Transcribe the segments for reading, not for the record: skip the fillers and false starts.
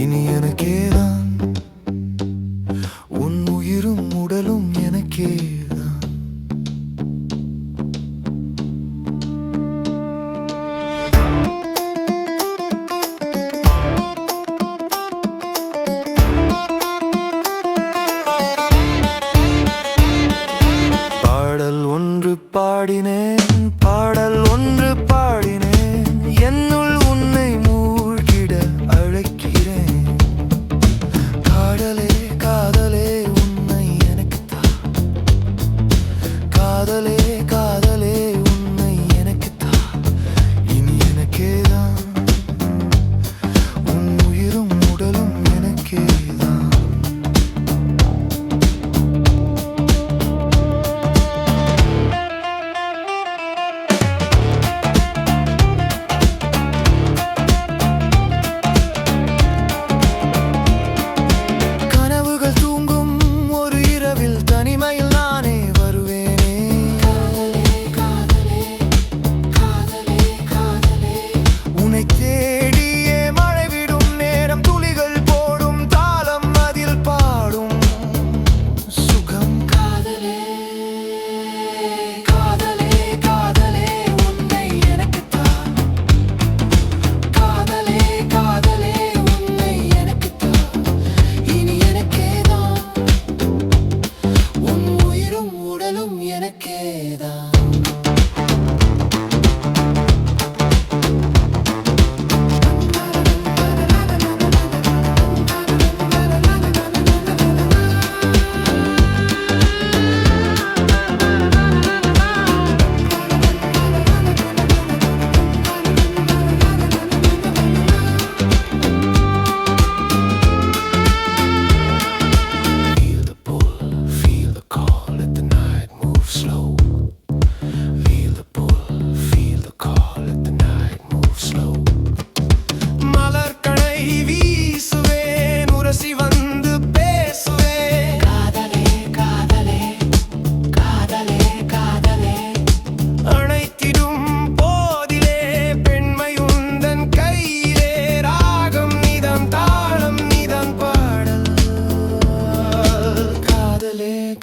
இனி எனக்கேதான் உன் உயிரும் உடலும் எனக்கேதான். பாடல் ஒன்று பாடினேன், பாடல் ஒன்று பாடினேன், என்னுள் உன்னை மூழ்கிட அழைக்கிறேன். காதலே காதலே உன்னை எனக்குத்தா, காதலே காதலே உன்னை எனக்குத்தா. இனி எனக்கேதான் உன் உயிரும் உடலும் எனக்கேதான்.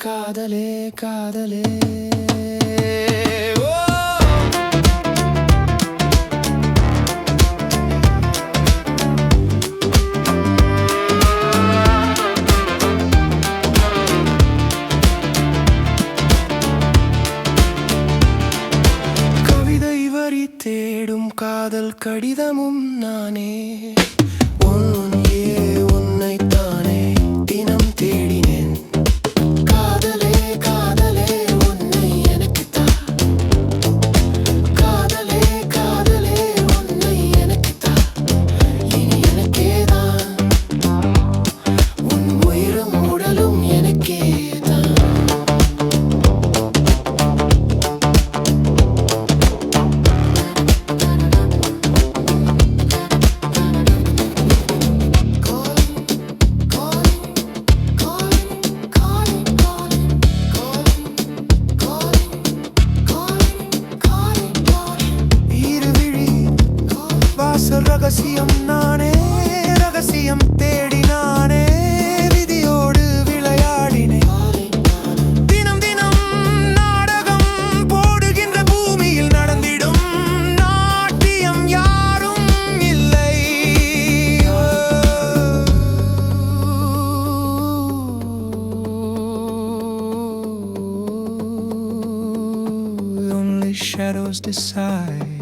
காதலே காதலே ஓ. கவிதை வரி தேடும் காதல் கடிதமும் நானே. உன்னைத்தானே தினம் தேடினேன். ரகசியம் நானே, ரகசியம் தேடினானே, விதியோடு விளையாடினேன். தினம் தினம் நாடகம் போடுகின்ற பூமியில் நடந்திடும் நாட்டியம் யாரும் இல்லை. Only shadows decide.